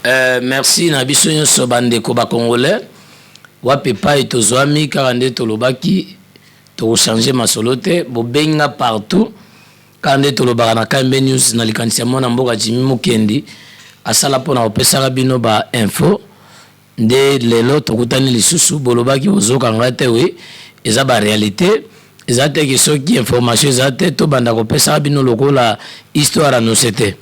Merci na biso nyonso bandeko ba congolais wapi pai tozwami kaka nde tolobaki tochange masolo te bobenga partout kaka nde tolobaka na Kambe News na likanisi ya mwana mboka Jimmy Mukendi asala mpona kopesaka bino ba info nde lelo tokutani lisusu bolobaki ozokanga te we eza ba réalité eza te ke soki information eza te to banda kopesaka bino lokola histoire anosete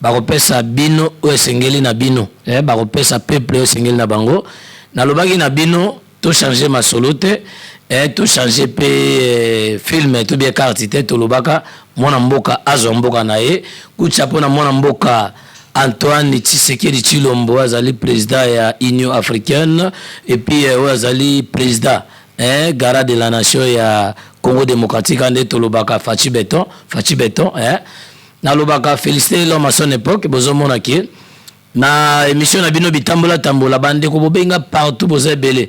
bakopesa bino o esengeli na bino bakopesa peuple o esengeli na bango nalobaki na bino to changer masolo te to changer pe film to bien carte te to lobaka mwana mboka azwa mboka na ye kutya pona mwana mboka Antoine Tshisekedi Tshilombo azali président ya Union africaine et puis azali président Gara de la nation ya Congo démocratique ande to lobaka Fachi Beton nalobaka féliciter l'homme à son époque bozomona ki na émission na bino bitambola tambola bande ko bobenga partout bozebele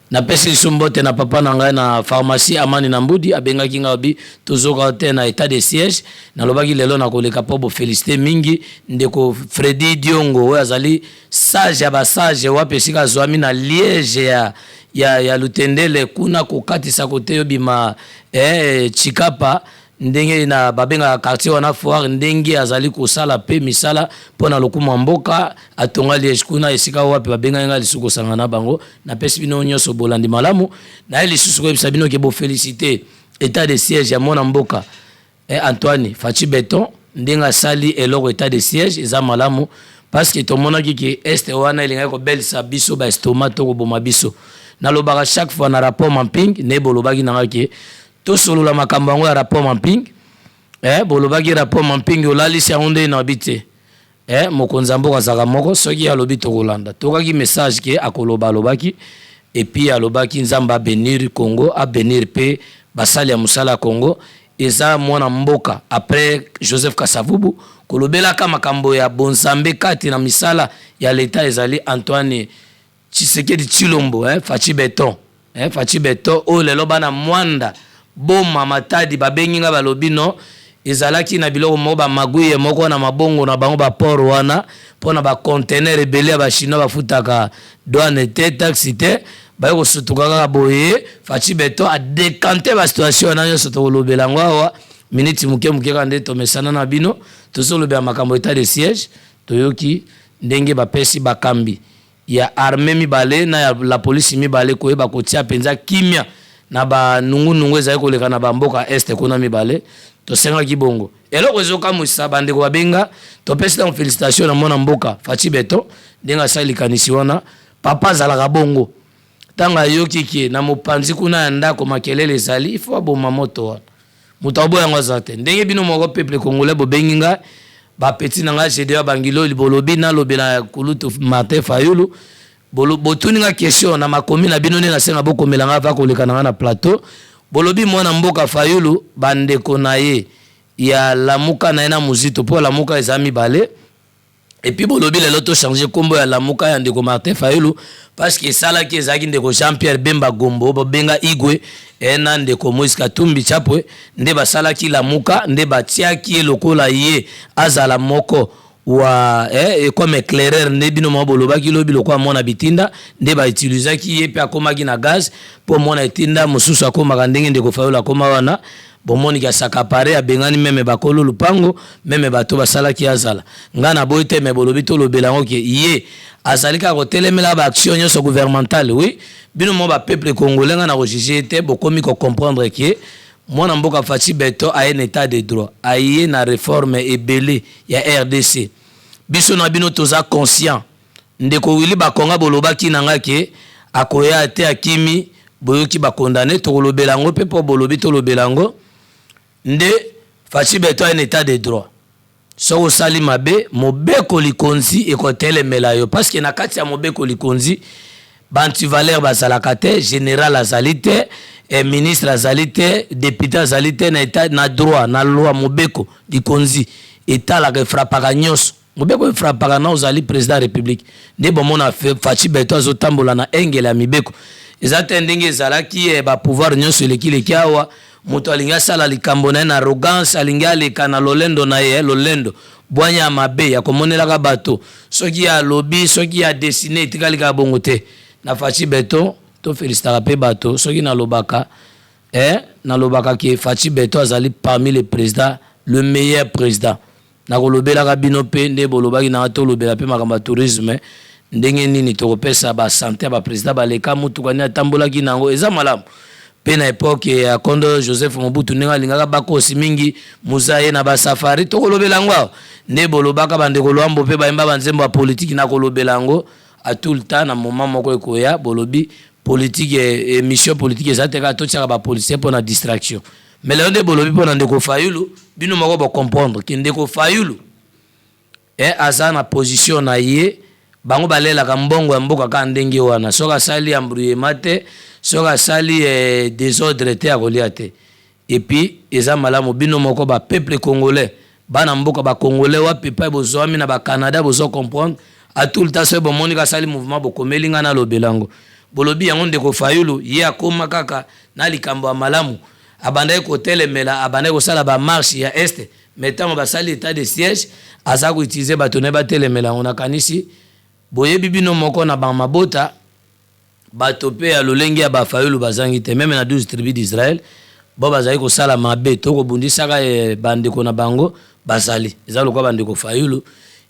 na pesi sombote na papa na ngai na pharmacie Amani na Mbudi abenga kinga bi tozoka te na état de siège nalobaki lelo na koleka po bo féliciter mingi ndeko Freddy Diongo azali sage ba sage wapesi ka zwami na Liège ya Lutendele kuna kokatisa kote yo bima Chikapa ndenge na babenga quartier wana foire ndenge azali kosala pe misala pona lokuma mboka atonga Liège kuna esika wapi babenga nga lisuko sangana bango na pesi bino nyonso bolandi malamu na lisusu ko bisabino ke bo féliciter état de siège ya mona mboka Antoine Fachi Beton ndenga sali eloko état de siège eza malamu parce que to mona ki est wana elinga ko belisa biso ba estomac to ko boma biso na lobaka chaque fois na rapport mapping ne bolobaki na ngaki to solo la makambo yango ya rapport mapping bolobaki rapport mapping olalisi yango nde na bite mokonzi mboka azaka moko soki alobi tokolanda tokaki message ke akoloba alobaki et puis alobaki nzamba benir Congo a benir pe basali ya musala Congo eza mwana mboka après Joseph Kasavubu kolobelaka makambo ya bonzambe kati na misala ya leta ezali Antoine Tshisekedi Tshilombo Fachi Beton Fachi Beton o lelo bana mwanda boma matadi babengi nga balobi no ezalaki na biloko mo ba maguye moko na mabongo na bango ba port wana pona ba container ebele ba chinois bafutaka douane te taxi te ba ko sutuka ka boye Fachi Beton a décanter ba situation na nyonso to lobela ngwa minute muke ka nde to mesana na bino to so lobela makambo état de siège to yoki ndenge ba pesi ba kambi ya armée mibale na la police mibale ko eba kotia penza kimia na ba nungu ezali koleka na bamboka este kuna mibale to senga kibongo eloko ezoka musa bande ko babenga to pesa na félicitation na mona mboka Fachi Beton ndenga sali kanisi wana papa zalaka bongo tanga yoki na mopanzi kuna ndako makelele ezali ifo aboma moto wana mutabo yango azate ndenge bino moko peuple congolais bobenginga ba petit nanga chédea bangilo libolobi na lobela kulutu Martin Fayulu botuninga question na makomi na bino na senga bokomelanga va kolekana na plateau bolobi mwana mboka Fayulu bandeko na ye ya lamuka na ena muzito po lamuka ezami bale et puis bolobi lelo to changer kombo ya lamuka ya ndeko Martin Fayulu parce que sala ki ezaki ndeko Jean-Pierre Bemba Gombo bobenga Igwe ena ndeko Moïse Katumbi Chapwe nde basala ki lamuka nde batiaki lokola ye azala moko wa comme éclaireur nde bino mo bolobaki lobi lokwa mona bitinda nde ba utilisaki ye pe akomaki na gaz po mona etinda mususu akomaka ndenge ndeko Fayulu akoma wana bomoni ka sakapare abengani meme bakolo lupango meme bato basalaki azala ngana boite me bolobi to lobela ngoke ye azalika ko telemela ba action nyonso gouvernementale oui bino mo ba peuple congolais ngana ko juger te bokomi ko comprendre que mwana mboka Fachi Beton a un état de droit aye na réforme ebele ya RDC biso na bino toza conscient ndeko wili bakonga bolobaki nanga ke akoya te akimi boyoki ba condamné to lobelango pe po bolobi to lobelango nde Fachi Beton a un état de droit so sali mabe mobeko likonzi ekotelemela yo parce que na kati ya mobeko likonzi bantu valeur bazalaka te général azalite ministre azalite député azalite na état na droit na loi mobeko likonzi état la frappaka nyos mobeko frappaka na ozali président de la république nde bomona Fachi Beton azotambola na engela ya mibeko ezate ndenge ezalaki ba pouvoir nyonso leki awa moto alinga sala likambo na arrogance alinga aleka na lolendo na ye lolendo bwanya mabe ya komonelaka bato soki ya lobby soki ya dessiner tikalika bongo te na Faci Beton to félicitera pe bato soki na lobaka ki Faci Beton azali parmi les présidents le meilleur président na kolobelaka bino pe nde bolobaki na to lobela pe makamba tourisme ndenge nini to kopesa ba santé ba président ba leka mutuka ni atambolaki nango eza malamu pe na époque ya Kondo Joseph Mobutu ninga lingaka bakosi mingi muzaye na ba safari to kolobela ngo ne bolobaka bande kolombo pe baimba banzembo ya politique na kolobela ngo à tout le temps na moment moko ekoya bolobi politique et mission politique ezateka to tshaka ba policier pour na distraction mais le nde bolobi pour na ndeko Fayulu bino moko ba comprendre que ndeko Fayulu aza na position na ye bango balela ka mbongo ya mboka ka ndenge wana soka sali embrouillement te soka sali désordre te akolia te et puis eza malamu bino moko ba peuple congolais bana mboka ba congolais wa pepa bozwami na ba Canada bozo comprendre à tout le temps ce bon monika sali mouvement bokomelinga na lobelango bolobi yango ndeko Fayulu ye akoma kaka na likambo ya malamu abandai ko telemela abandai ko sala ba marche ya est metango ba sali état de siège aza ko utiliser batone ba telemela on akanisi boye bibino moko na ba mabota bato pe ya lolenge ya ba Fayulu bazangi te même na 12 tribus d'Israël bo bazali ko sala mabe to ko bundisaka bandeko na bango bazali eza lokwa bandeko Fayulu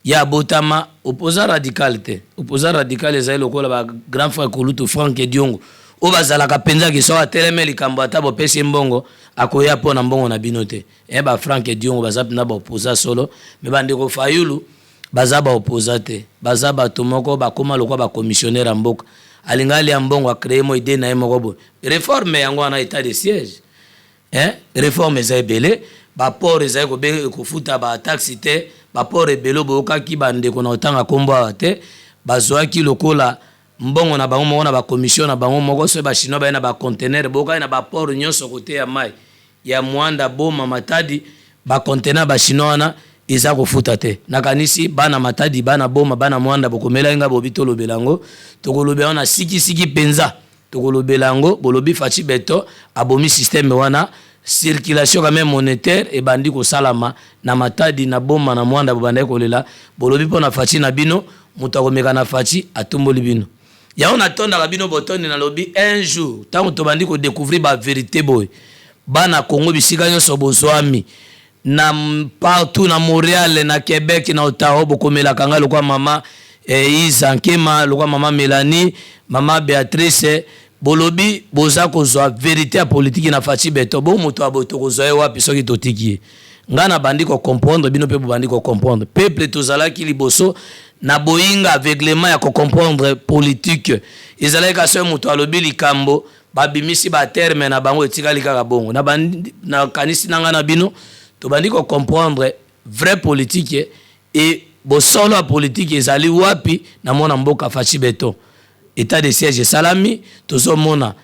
ya botama opposant radical te opposant radical ezali lokola ba grand frère Kolutu Frank Diongo o bazala ka penza ki so ateleme likambo ata bo pesi mbongo akoya pona mbongo na bino te ba Frank Diongo bazapi na ba opposant solo me bandeko Fayulu bazaba opposant te bazaba tomoko bakoma lokwa ba commissionnaire mboka alingali ya mbongo a créer mo idée na ye moko bo réforme yango na état de siège réforme ezebele ba port ezali ko be ko futa ba taxi te ba port ebelo boka ki bande ko na otanga kombo te bazwaki lokola mbongo na bango moko na ba commission na bango moko so ba chinois ba na ba conteneur boka na ba port nyonso côté ya mai ya Mwanda Boma Matadi ba conteneur ba chinois na eza ko futa te nakanisi bana Matadi bana Boma bana Mwanda bokomela nga bobito lobelango to kolobela na siki penza to kolobela ngo bolobi Faci Beton abomi système wana circulation quand même monétaire et bandi ko salama na Matadi na Boma na Mwanda bobanda kolela bolobi pona Faci na bino muto akomeka na Faci atomboli bino ya on attend la bino botoni na lobi un jour tant to bandi ko découvrir ba vérité boy bana Congo bisika nyonso bozwami na partout na Montréal na Québec na Ottawa bokomela kanga lokwa mama Isa Nkema lokwa mama Mélanie mama Béatrice bolobi boza kozwa vérité ya politique na Faci Beton bo moto aboto kozwa wapi soki totiki ngana bandi ko comprendre bino pe bandi ko comprendre peuple tozala ki liboso na boyinga aveuglement ya ko comprendre politique ezala ka so moto alobi likambo babimisi ba terme na bango etikali kaka bongo na bandi na kanisi nanga na bino to bandi ko comprendre vrai politique et bosolo ya politique ezali wapi na mona mboka Faci Beton état de siège salami tozomona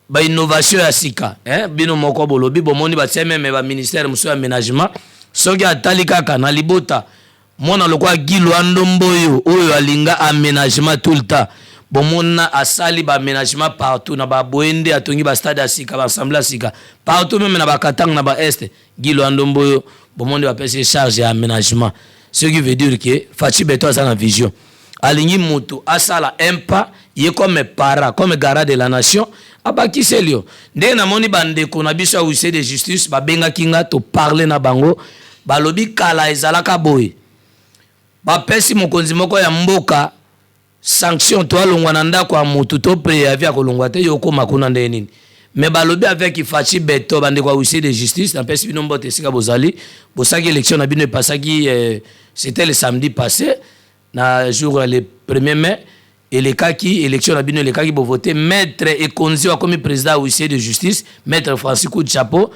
ba innovation ya sika bino moko bolobi bomoni ba même ba ministère muso aménagement soki atali kaka na libota mona lokwa Gilwa Ndomboyo oyo alinga aménagement tout le temps bomona asali ba aménagement partout na ba boende atongi ba stade ya sika ba assemblée sika partout même na ba Katanga na ba est Gilwa Ndomboyo bomoni ba pese charge ya aménagement ce qui veut dire que Faci Beton a une vision alingi mutu asala impa ye comme para comme garant de la nation abaki selio nde na moni bande ko na biso huissier de justice ba benga kinga to parler na bango balobi kala ezalaka boy ba pesi mokonzi moko ya mboka sanction to alongwa na ndako ya mutu to préavis akolongwa te yoko makuna nde nini mais balobi avec Faci Beton bande ko huissier de justice na pesi bino mbote sika bozali bosaki élection na bino epasaki c'était le samedi passé na jour le 1er mai et les cas qui élection na bino les cas qui bo voter maître Ekonzi wa comme président huissier de justice maître Francisco Chapo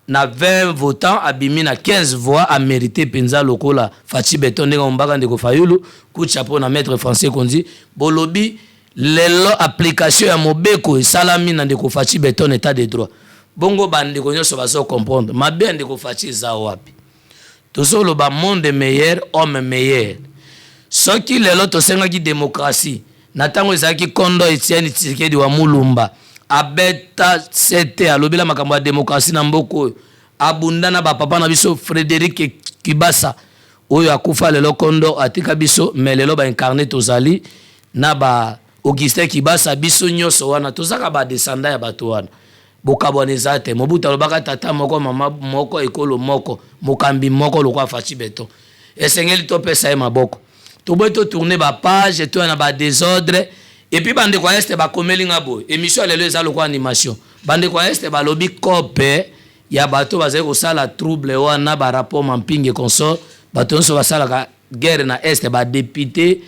na 20 votants abimi na 15 voix a mérité penza lokola Faci Beton ndenge mbaka ndeko Fayulu ku Chapo na maître Francisco Ekonzi bolobi lelo application ya mobeko salami na ndeko Faci Beton état de droit bongo bandeko nyonso baso comprendre mabe ndeko Faci za wapi tosolo ba monde meilleur homme meilleur soki lelo tosenga ki démocratie natango ezaki Kondo Etienne Tshisekedi wa Mulumba abeta sete alobela makambo ya démocratie na mboko abundana ba papa na biso Frédéric Kibasa oyo akufa lelo kondo atika biso mais lelo ba incarné tozali na ba Augustin Kibasa biso nyoso wana tozaka ba descendant ya bato wana bokaboneza te Mobutu alobaka tata moko mama moko ekolo moko mokambi moko lokwa Faci Beton esengeli topesa ye maboko toboye tourner ba page to na ba désordre et puis bande kwa este ba komelinga boy émission lelo eza lokwa animation bande kwa este ba lobi kope ya bato bazali kosala trouble wana ba rapport mampinge consort bato nso basala guerre na este ba député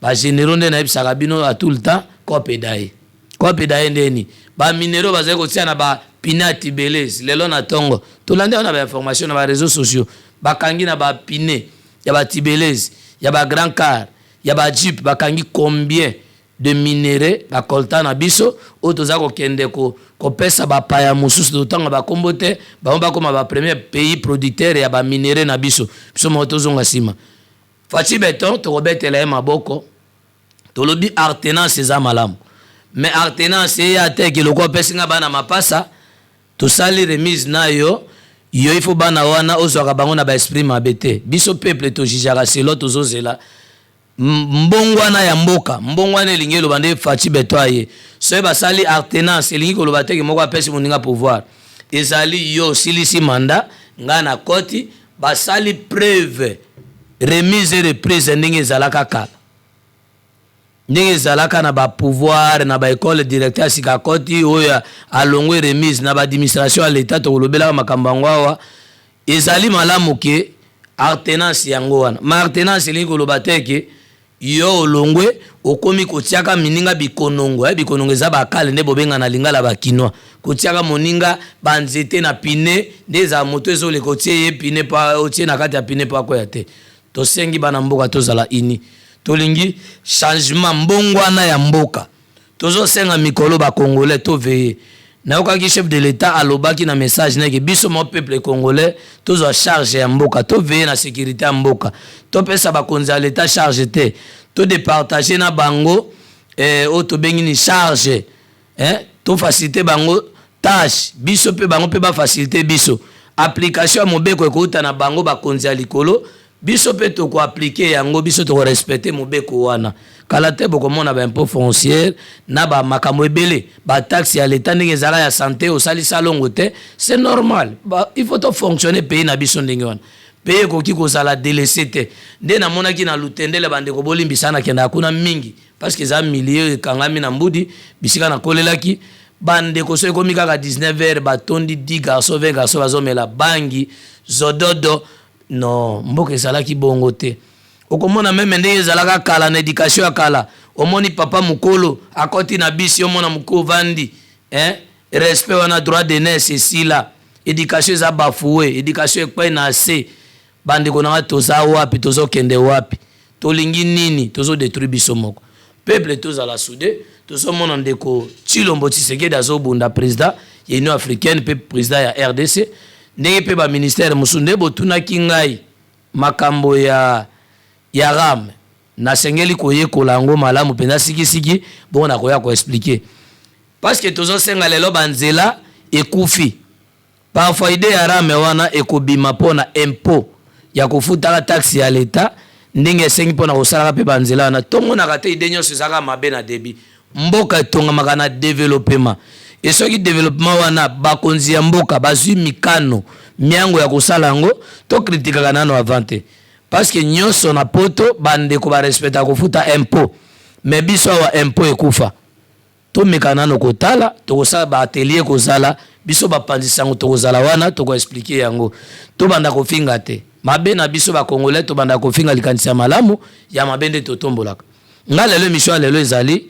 ba généraux nde na ebisaka bino à tout le temps kope daye ndeni ba minéraux bazali kotia na ba pinati belez lelo na tongo tolande na ba information na ba réseaux sociaux bakangi na ba piné ya ba tibelez ya ba grand car ya ba jeep bakangi combien de minéraux ba coltan na biso o toza ko kende ko pesa ba paya mususu totanga ba kombote ba koma ba premier pays producteur ya ba minéraux na biso moto zonga sima Faci Beton to robetela maboko to lobi artenance eza malamu mais artenance ya te ki loko pesinga bana mapasa to sali remise na yo il faut bana wana ozwaka bango na ba esprit mabete biso peuple to jijaka selo to zozela mbongwana ya mboka mbongwana elingi lo bande Faci Beton aye so ba sali artenance elingi ko lo bateki moko apesi moninga pouvoir ezali yo silisi manda ngana koti ba sali preuve remise et reprise ndenge ezalaka kala ndenge ezalaka na ba pouvoir na ba école directeur sika koti oya alongwe remise na ba administration à l'état to kolobela makambo ngwawa ezali malamu ke artenance yango wana ma artenance elingi koloba teke yo olongwe okomi kotiaka mininga bikonongo bikonongo eza bakale nde bobenga na lingala bakinois kotiaka moninga banzete na pine ndeza moto ezole kotie ye pine pa otie na kati ya pine pa ko ya te to sengi bana mboka tozala ini tolingi changement mbongwana ya mboka tozo senga mikolo ba congolais to veye na okaki chef de l'état alobaki na message neke biso mo peuple congolais tozo charge ya mboka to veye na sécurité ya mboka to pesa ba konza ya l'état charge te to départager na bango o to bengi ni charge to faciliter bango tâche biso pe bango pe ba faciliter biso application ya mobeko ekouta na bango ba konza likolo biso pe to ko appliquer yango biso to respecter mobeko wana kala te boko mona ba impôt foncier na ba makambo ebele ba taxe ya l'état ndenge ezala ya santé au sali salongo te c'est normal il faut to fonctionner pays na biso ndenge wana pays ko ki ko sala délaissé te nde na mona ki na lutendele bande ko bolimbisana kenda kuna mingi parce que za milieu kangami na mbudi bisika na kolelaki bande ko so ekomi kaka 19h batondi 10 garçons 20 garçons bazomela bangi zododo non mboka ezalaki bongo te okomona meme ndenge ezalaka kala na éducation ya kala omoni papa mukolo akoti na bisi omona mukolo vandi respect wana droit de naissance esila éducation eza bafoué éducation ekpai na se bande konanga toza wapi tozokende wapi tolingi nini tozodétruire biso moko peuple tozala soudé tozomona ndeko Tshilombo Tshisekedi azobunda président ya Union africaine pe président ya RDC ndenge pe ba ministère musunde botunaki ngai makambo ya ram na sengeli koyekola yango malamu penza sikisiki bona koya ko expliquer parce que tozo senga lelo banzela ekufi parfois ide ya ram wana ekobima pona impôt ya kofuta la taxe ya l'état ndenge sengi pona kosala pe banzela na tongo na kate ide nyonso ezaka mabe na debi mboka tonga makana développement et ce qui développement wana bakonzi ya mboka bazui mikano miango ya kosala ngo to kritika nano avante parce que nyonso na poto bande ko ba respecta ko futa impôt mais biso wa impôt ekufa to mikana no kotala to kosala ba atelier kozala biso ba pandisango to kozala wana to ko expliquer yango to banda ko finga te mabe na biso ba congolais to banda ko finga likanisa malamu ya mabende to tombolaka ngale le mission lelo ezali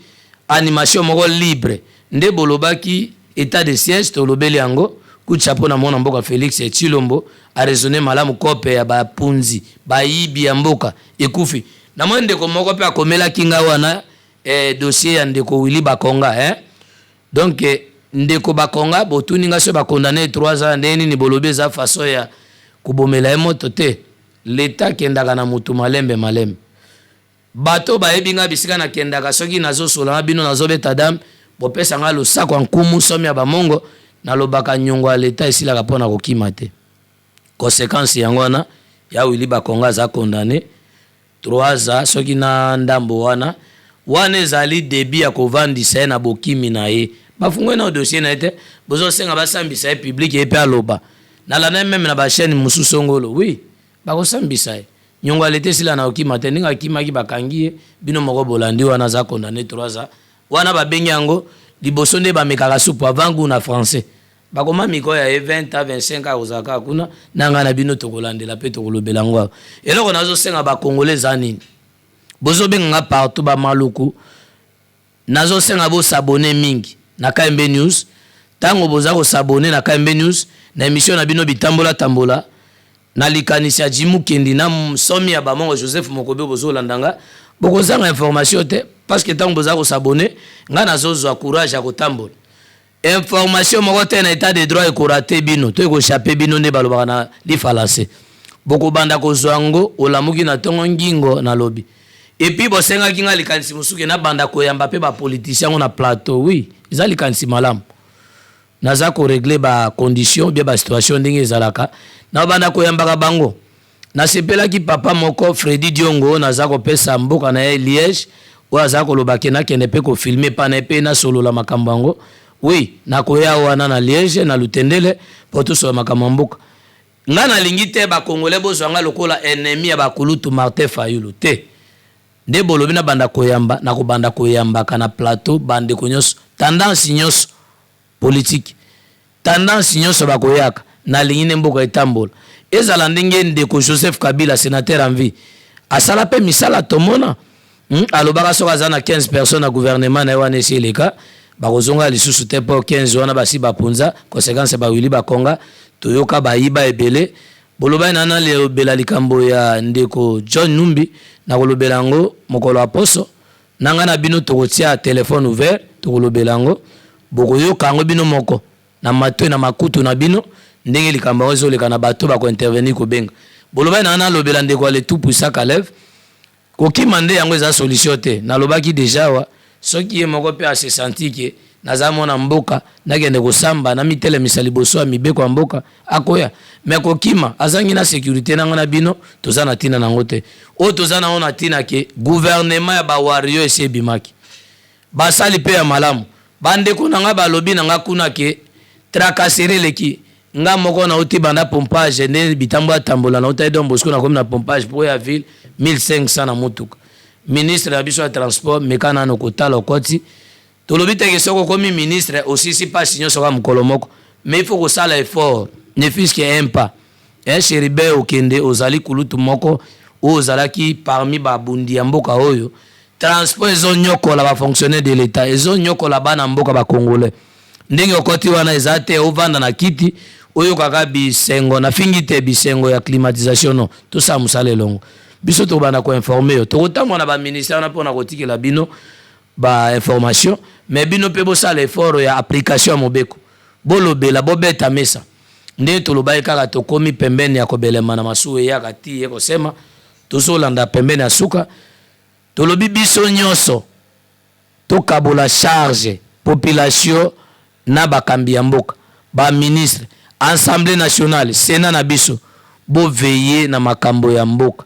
animation moko libre nde bolobaki état de siège to lobeli yango kuchapo na mona mboka Félix Tshilombo a raisonné malamu kope ya ba punzi ba yibi ya mboka ekufi na mwende ko moko pe akomela kinga wana dossier ya ndeko Willy Bakonga donc ndeko Bakonga botuninga so ba condamné 3 ans ndeni ni bolobe za façon ya kubomela emoto te l'état kendaka na mutu malembe bato ba ebinga bisika na kendaka soki nazo sola bino nazo beta dam bopesa nga losako ya nkumu somi ya bamongo na lobaka nyongo ya leta esila kapona kokima te conséquence yango wana ya Willy Bakonga za condamné 3 ans soki na ndambo wana ezali débit ya kovandisa na bokimi na ye bafungwe na dossier na ete bozo senga basambisa public et pe aloba na la même na ba chaîne mususu ngolo oui bakosambisa nyongo alete sila na okima te ninga kima ki bakangi bino moko bolandi wana za condamné 3 ans wana babengi yango liboso nde bamekaka supu avangu na français bakoma miko ya 20 à 25 ans ozaka kuna nanga na bino tokolandela pe tokolobela ngwa eloko nazo senga ba congolais anini bozo benga partout ba maluku nazo senga bo s'abonner mingi na KMB News tango boza ko s'abonner na KMB News na émission na bino bitambola tambola na likanisi ya Jimu Kendi na somi ya bamongo Joseph Mokobe bozo landanga bokozanga information te parce que tango boza ko s'abonner nga nazo courage ya kotambola information moko te na état de droit ekorate bino to ekoshape bino nde balobaka na lifalase bokobanda kozwango olamuki na tongo ngingo na lobi et puis bosenga kinga likanisi musuke na banda koyamba pe ba politicien na plateau oui ezali likanisi malamu naza ko régler ba condition bien ba situation ndenge ezalaka na banda koyamba bango na sepela ki papa moko Freddy Diongo naza ko pesa mboka na Liège o aza ko lobake na kende pe ko filmer pa na pe na solo la makambango oui na koya wana na Liège na Lutendele poto so makamamboka ngana lingite ba congolais bozwanga lokola ennemi ya ba kulutu Martin Fayulu te nde bolobi na banda koyamba na kobanda koyamba kana plateau bande konyoso tendance nyos politique tendance nyos bakoyaka na lingine mboka etambola ezala ndenge ndeko Joseph Kabila sénateur en vie asala pe misala tomona alobaka soka za na 15 personnes na gouvernement na wana eseleka bakozonga lisusu te po 15 wana basi bapunza conséquence ba Willy Bakonga toyoka bayiba ebele boloba nana le bela likambo ya ndeko John Numbi na kolobela ngo mokolo aposo nanga na bino tokotia téléphone ouvert tokolobela ngo bokoyoka ngo bino moko na matwe na makutu na bino ndenge likambo ezoleka na bato ba ko intervenir ko benga boloba nana lobela ndeko le tout puissant Kalev kokima nde yango eza solution te na lobaki déjà wa soki moko pe ase senti ke nazamona mboka nakende kosamba na mitele misali boso mibeko ya mboka akoya me kokima azangi na sécurité nanga na bino tozana tina nango te o tozana ona tina ke gouvernement ya ba wario ese bimaki basali pe ya malamu bande kunanga balobi nanga kuna ke tracasserie leki nga moko na oti banda pompage ne bitambo atambola na ota Don Bosco na comme na pompage pour ya ville 1500 na mutuka ministre ya biso ya transport mekana no kotala okoti tolobi teke soko komi ministre aussi si pas signo soka mukolo moko mais il faut que ça l'effort ne fût que un pas chéribe okende ozali kulutu moko ozalaki parmi babundi ya mboka oyo transport ezo nyokola ba fonctionnaire de l'état ezo nyokola bana mboka ba congolais ndenge okoti wana ezate ovanda na kiti oyo kaka bisengo na fingite bisengo ya climatisation no tout ça musale longo biso to bana ko informer to kotamwa na ba ministère na pona kotikela bino ba information mais bino pe bo sala effort ya application ya mobeko bolobela bobeta mesa nde to lobai kaka to komi pembeni ya kobelema na masuwe ya kati ye kosema to solanda pembeni ya suka to lobi biso nyoso to kabola charge population na bakambi ya mboka ba ministre assemblée nationale sénat na biso bo veiller na makambo ya mboka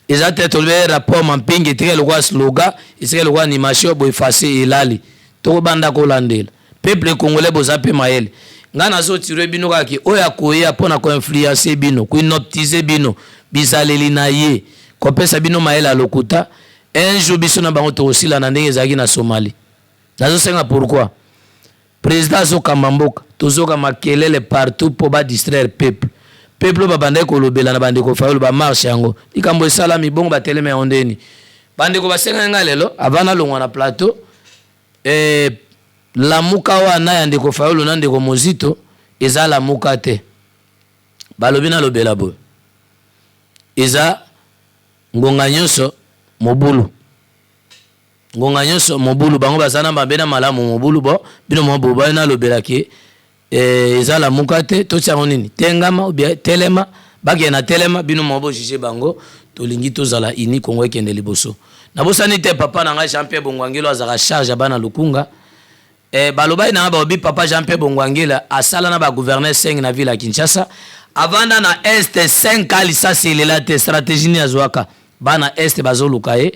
ezate tolbe rapport mampingi tike lokwa slogan isike lokwa animation bo effacer elali to banda ko landela peuple congolais boza pe maele ngana zo tire bino kaki oya koya pona ko influencer bino ko inoptiser bino bizaleli na ye ko pesa bino maele alokuta un jour biso na bango to osila na ndenge zaki na Somalie nazo senga pourquoi président zo kamamboka tozoka makelele partout pour ba distraire peuple ba bande ko lobela na bande ko Fayulu ba marche yango likambo esala mibongo ba teleme ondeni bande ko basenga nga lelo avana longwa na plateau la muka wana ya ndeko Fayulu na ndeko Mozito ezala muka te balobi na lobela bo eza ngonga nyonso mobulu bango bazana babena malamu mobulu bo bino mo bo ba na lobela ke ezala muka te to tsango nini tengama ou bien telema bagena telema bino mo bo juger bango tolingi tozala ini Kongo ekende liboso na bosani te papa na nga Jean-Pierre Bongwangelo azaka charge bana lukunga balobai na ba obi papa Jean-Pierre Bongwangela asala na ba gouverneur 5 na ville ya Kinshasa avanda na est 5 ali sa selela te stratégie ni azwaka bana est bazoluka ye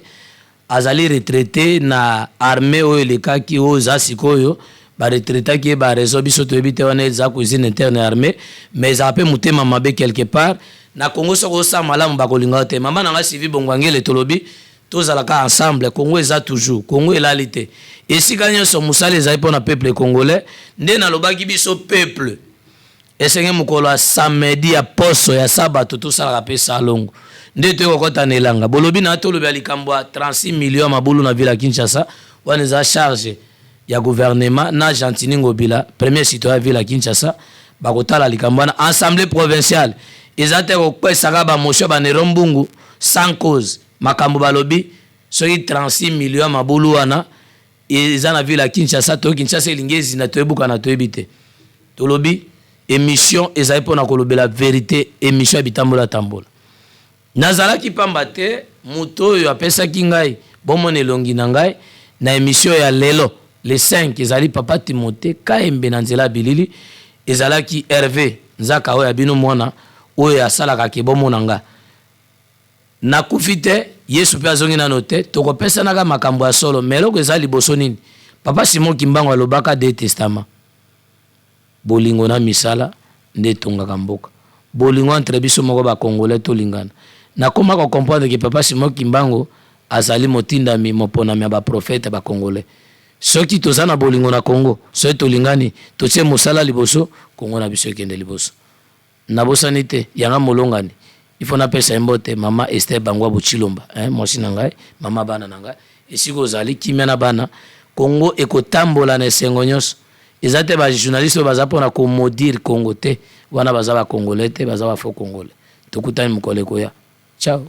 azali retraité na armée oyo elekaki oyo za sikoyo baretretaki ye barezo biso toyebi te wana eza cuisine interne armée mais ezala mpe motema mabe quelque part na Congo soko osala malamu bakolinga te mama nanga Sylvie Bongwangele tolobi tozalaka ensemble Congo eza toujours Congo elali te esika nyonso mosala ezali mpo na peuple congolais nde nalobaki biso peuple esenge mokolo ya samedi ya poso ya sabato tosalaka mpe salongo nde toyokokota na elanga bolobi na tolobi ya likambo ya 36 millions mabulu na ville ya Kinshasa wana eza charge ya gouvernement na Gentini Ngobila premier citoyen ya ville ya Kinshasa bakotala likambo wana assemblée provinciale eza te kopesaka bamotion banero mbungu sans cause makambo balobi soki 36 millions mabulu wana eza na ville ya Kinshasa to Kinshasa elingi ezinda toyebuka na toyebi te tolobi émission ezali mpona kolobela vérité émission ya bitambola tambola nazalaki pamba te moto oyo apesaki ngai bomona elongi na ngai na émission ya lelo le 5 ezali papa Timothée Kaembe na nzela bilili ezalaki Hervé Nzaka oyo abino mwana oyo asalaka ke bomona nga nakufi te Yesu mpe azongi nano te tokopesanaka makambo ya solo meloko eza liboso nini papa Simon Kimbango alobaka de testament bolingo na misala nde tongaka mboka bolingo entre biso moko ba congolais tolingana nakoma ko comprendre que papa Simon Kimbango azali motindami moponami ya ba prophète ba congolais soki tozana bolingo na Congo soki tolingani totie mosala liboso Congo na biso ekende liboso na bosani te yanga molongani il faut na pesa mbote mama Esther Bangwa Buchilomba mosi na ngai mama bana na ngai esiko ozali kimia na bana Congo ekotambola na esengo nyonso ezate ba journaliste baza pona ko modire Congo te wana baza ba congolais te baza ba faux congolais tokutani mukoleko ya ciao.